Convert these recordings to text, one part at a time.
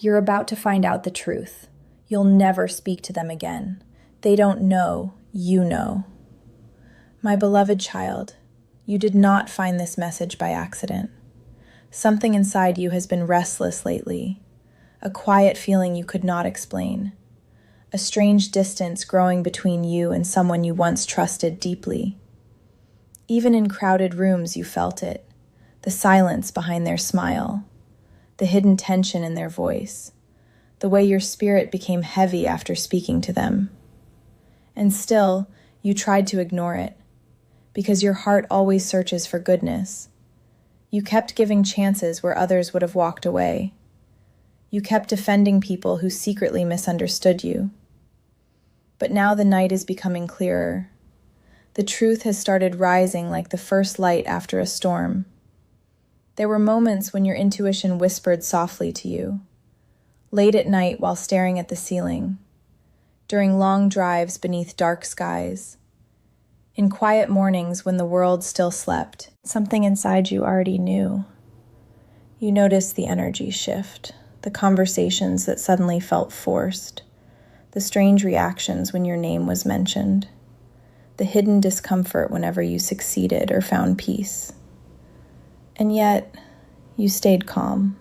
You're about to find out the truth. You'll never speak to them again. They don't know, you know. My beloved child, you did not find this message by accident. Something inside you has been restless lately, a quiet feeling you could not explain, a strange distance growing between you and someone you once trusted deeply. Even in crowded rooms, you felt it, the silence behind their smile, the hidden tension in their voice, the way your spirit became heavy after speaking to them. And still, you tried to ignore it, because your heart always searches for goodness. You kept giving chances where others would have walked away. You kept defending people who secretly misunderstood you. But now the night is becoming clearer. The truth has started rising like the first light after a storm. There were moments when your intuition whispered softly to you, late at night while staring at the ceiling, during long drives beneath dark skies, in quiet mornings when the world still slept. Something inside you already knew. You noticed the energy shift, the conversations that suddenly felt forced, the strange reactions when your name was mentioned, the hidden discomfort whenever you succeeded or found peace. And yet, you stayed calm.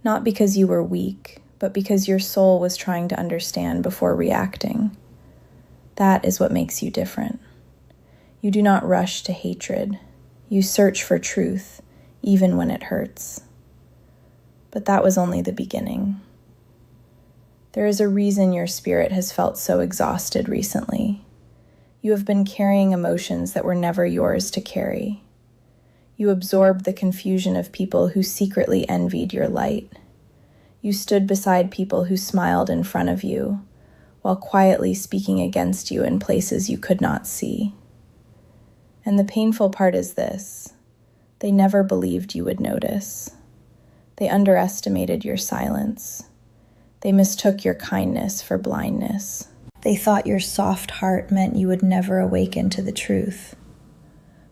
Not because you were weak, but because your soul was trying to understand before reacting. That is what makes you different. You do not rush to hatred. You search for truth, even when it hurts. But that was only the beginning. There is a reason your spirit has felt so exhausted recently. You have been carrying emotions that were never yours to carry. You absorbed the confusion of people who secretly envied your light. You stood beside people who smiled in front of you, while quietly speaking against you in places you could not see. And the painful part is this: they never believed you would notice. They underestimated your silence. They mistook your kindness for blindness. They thought your soft heart meant you would never awaken to the truth.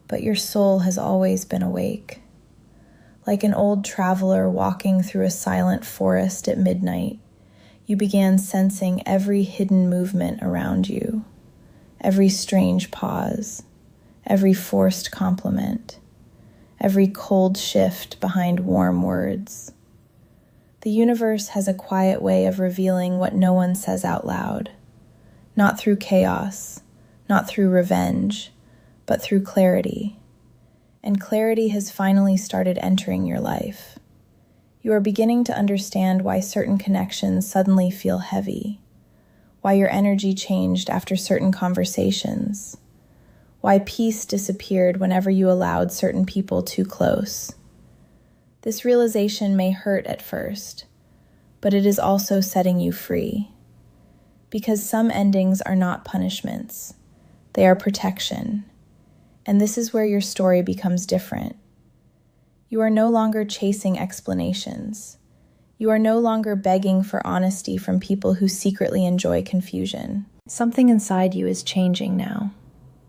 But your soul has always been awake. Like an old traveler walking through a silent forest at midnight, you began sensing every hidden movement around you, every strange pause, every forced compliment, every cold shift behind warm words. The universe has a quiet way of revealing what no one says out loud, not through chaos, not through revenge, but through clarity. And clarity has finally started entering your life. You are beginning to understand why certain connections suddenly feel heavy, why your energy changed after certain conversations, why peace disappeared whenever you allowed certain people too close. This realization may hurt at first, but it is also setting you free. Because some endings are not punishments, they are protection. And this is where your story becomes different. You are no longer chasing explanations. You are no longer begging for honesty from people who secretly enjoy confusion. Something inside you is changing now.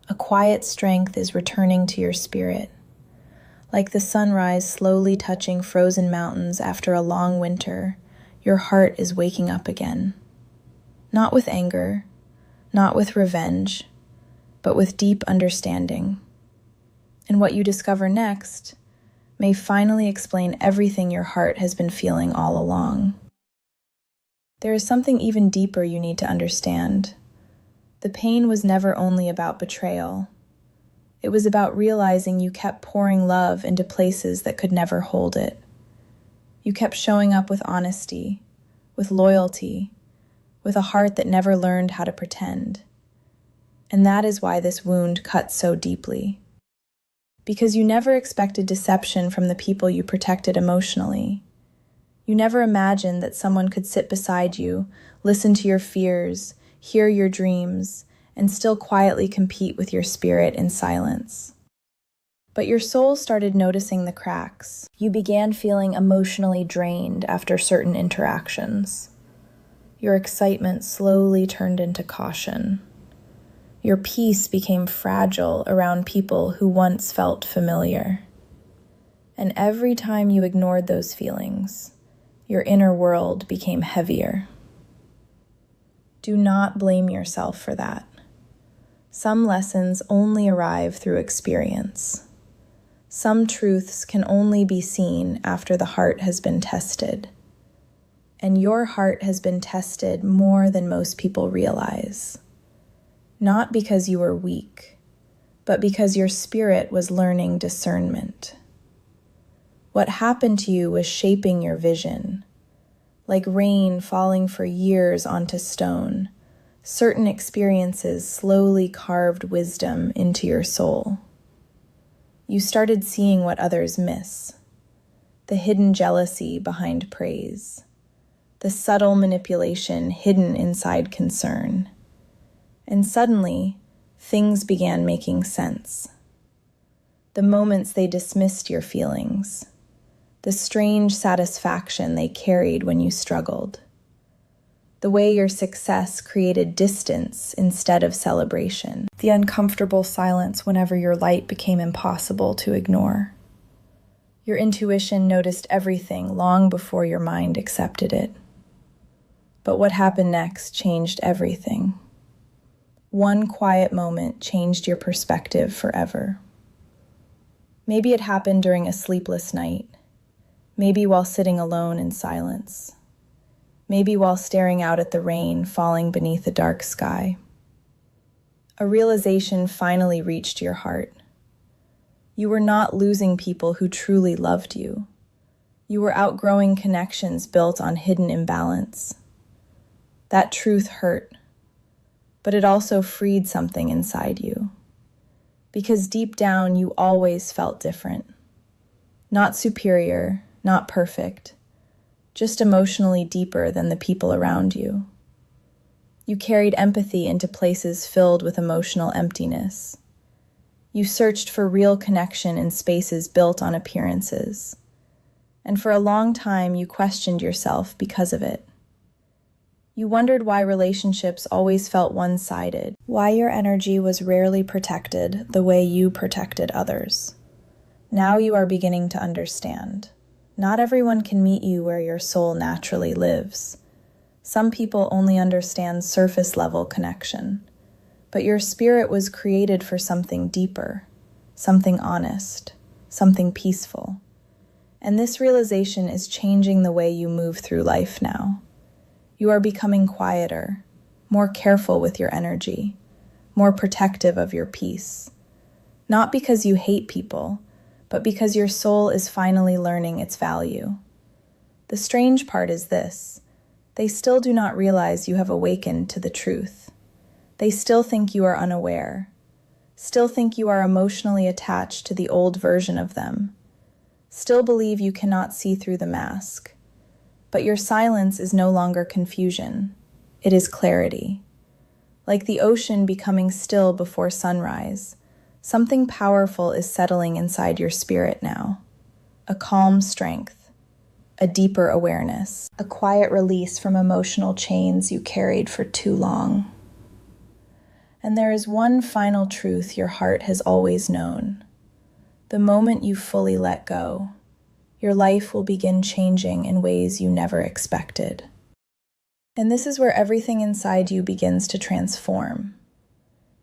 A quiet strength is returning to your spirit. Like the sunrise slowly touching frozen mountains after a long winter, your heart is waking up again. Not with anger, not with revenge, but with deep understanding. And what you discover next may finally explain everything your heart has been feeling all along. There is something even deeper you need to understand. The pain was never only about betrayal. It was about realizing you kept pouring love into places that could never hold it. You kept showing up with honesty, with loyalty, with a heart that never learned how to pretend. And that is why this wound cut so deeply. Because you never expected deception from the people you protected emotionally. You never imagined that someone could sit beside you, listen to your fears, hear your dreams, and still quietly compete with your spirit in silence. But your soul started noticing the cracks. You began feeling emotionally drained after certain interactions. Your excitement slowly turned into caution. Your peace became fragile around people who once felt familiar. And every time you ignored those feelings, Your inner world became heavier. Do not blame yourself for that. Some lessons only arrive through experience. Some truths can only be seen after the heart has been tested. And your heart has been tested more than most people realize. Not because you were weak, but because your spirit was learning discernment. What happened to you was shaping your vision. Like rain falling for years onto stone, certain experiences slowly carved wisdom into your soul. You started seeing what others miss, the hidden jealousy behind praise, the subtle manipulation hidden inside concern. And suddenly, things began making sense. The moments they dismissed your feelings, the strange satisfaction they carried when you struggled, the way your success created distance instead of celebration, the uncomfortable silence whenever your light became impossible to ignore. Your intuition noticed everything long before your mind accepted it. But what happened next changed everything. One quiet moment changed your perspective forever. Maybe it happened during a sleepless night. Maybe while sitting alone in silence. Maybe while staring out at the rain falling beneath a dark sky. A realization finally reached your heart. You were not losing people who truly loved you. You were outgrowing connections built on hidden imbalance. That truth hurt, but it also freed something inside you. Because deep down, you always felt different. Not superior, not perfect, just emotionally deeper than the people around you. You carried empathy into places filled with emotional emptiness. You searched for real connection in spaces built on appearances. And for a long time, you questioned yourself because of it. You wondered why relationships always felt one-sided, why your energy was rarely protected the way you protected others. Now you are beginning to understand. Not everyone can meet you where your soul naturally lives. Some people only understand surface-level connection. But your spirit was created for something deeper, something honest, something peaceful. And this realization is changing the way you move through life now. You are becoming quieter, more careful with your energy, more protective of your peace. Not because you hate people, but because your soul is finally learning its value. The strange part is this: they still do not realize you have awakened to the truth. They still think you are unaware, still think you are emotionally attached to the old version of them, still believe you cannot see through the mask. But your silence is no longer confusion, it is clarity. Like the ocean becoming still before sunrise, something powerful is settling inside your spirit now. A calm strength, a deeper awareness, a quiet release from emotional chains you carried for too long. And there is one final truth your heart has always known. The moment you fully let go, your life will begin changing in ways you never expected. And this is where everything inside you begins to transform.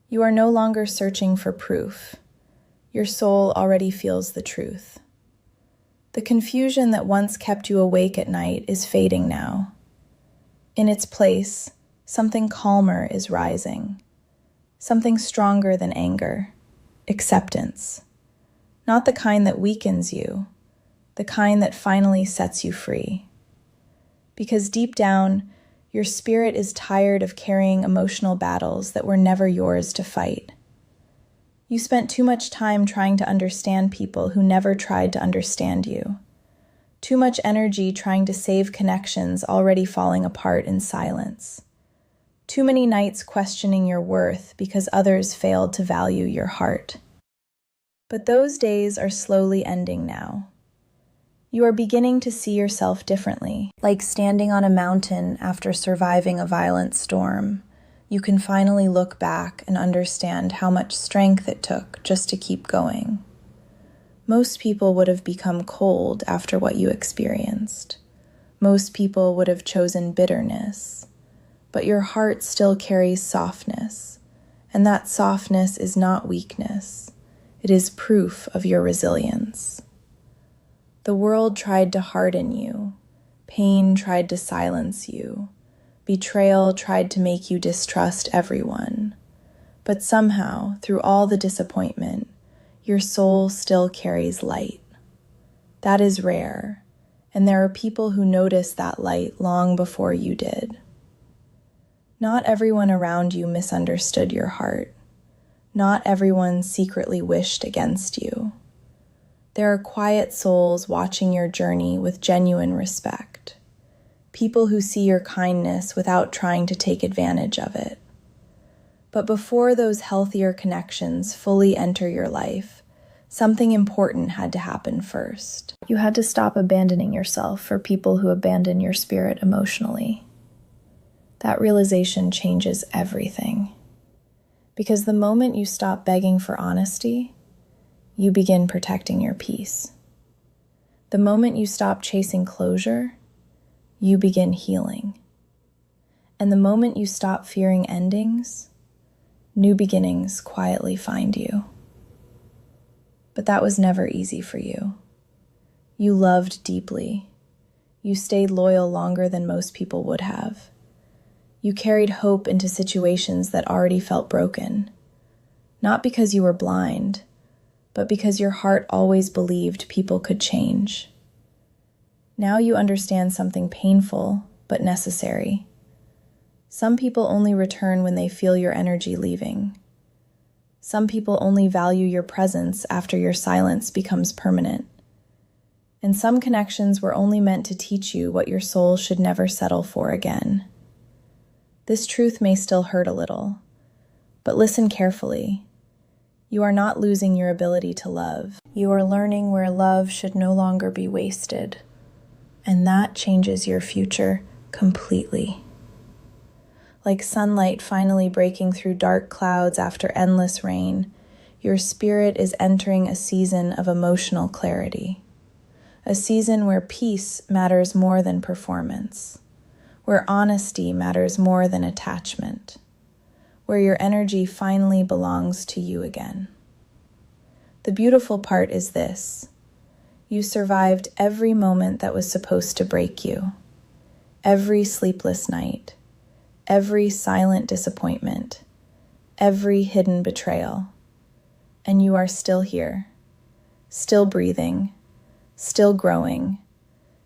You are no longer searching for proof. Your soul already feels the truth. The confusion that once kept you awake at night is fading now. In its place, something calmer is rising. Something stronger than anger. Acceptance. Not the kind that weakens you, the kind that finally sets you free. Because deep down, your spirit is tired of carrying emotional battles that were never yours to fight. You spent too much time trying to understand people who never tried to understand you. Too much energy trying to save connections already falling apart in silence. Too many nights questioning your worth because others failed to value your heart. But those days are slowly ending now. You are beginning to see yourself differently. Like standing on a mountain after surviving a violent storm, you can finally look back and understand how much strength it took just to keep going. Most people would have become cold after what you experienced. Most people would have chosen bitterness, but your heart still carries softness, and that softness is not weakness. It is proof of your resilience. The world tried to harden you. Pain tried to silence you. Betrayal tried to make you distrust everyone. But somehow, through all the disappointment, your soul still carries light. That is rare, and there are people who noticed that light long before you did. Not everyone around you misunderstood your heart. Not everyone secretly wished against you. There are quiet souls watching your journey with genuine respect. People who see your kindness without trying to take advantage of it. But before those healthier connections fully enter your life, something important had to happen first. You had to stop abandoning yourself for people who abandon your spirit emotionally. That realization changes everything. Because the moment you stop begging for honesty, you begin protecting your peace. The moment you stop chasing closure, you begin healing. And the moment you stop fearing endings, new beginnings quietly find you. But that was never easy for you. You loved deeply. You stayed loyal longer than most people would have. You carried hope into situations that already felt broken, not because you were blind, but because your heart always believed people could change. Now you understand something painful but necessary. Some people only return when they feel your energy leaving. Some people only value your presence after your silence becomes permanent. And some connections were only meant to teach you what your soul should never settle for again. This truth may still hurt a little, but listen carefully. You are not losing your ability to love. You are learning where love should no longer be wasted, and that changes your future completely. Like sunlight finally breaking through dark clouds after endless rain, your spirit is entering a season of emotional clarity, a season where peace matters more than performance, where honesty matters more than attachment, where your energy finally belongs to you again. The beautiful part is this: you survived every moment that was supposed to break you, every sleepless night, every silent disappointment, every hidden betrayal, and you are still here, still breathing, still growing,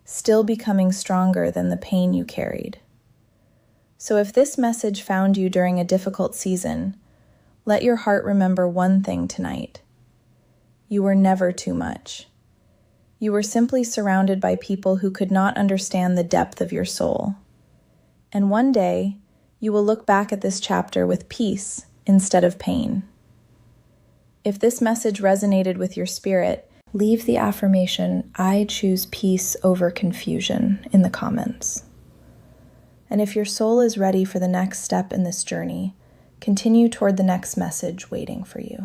still becoming stronger than the pain you carried. So if this message found you during a difficult season, let your heart remember one thing tonight. You were never too much. You were simply surrounded by people who could not understand the depth of your soul. And one day, you will look back at this chapter with peace instead of pain. If this message resonated with your spirit, leave the affirmation, "I choose peace over confusion," in the comments. And if your soul is ready for the next step in this journey, continue toward the next message waiting for you.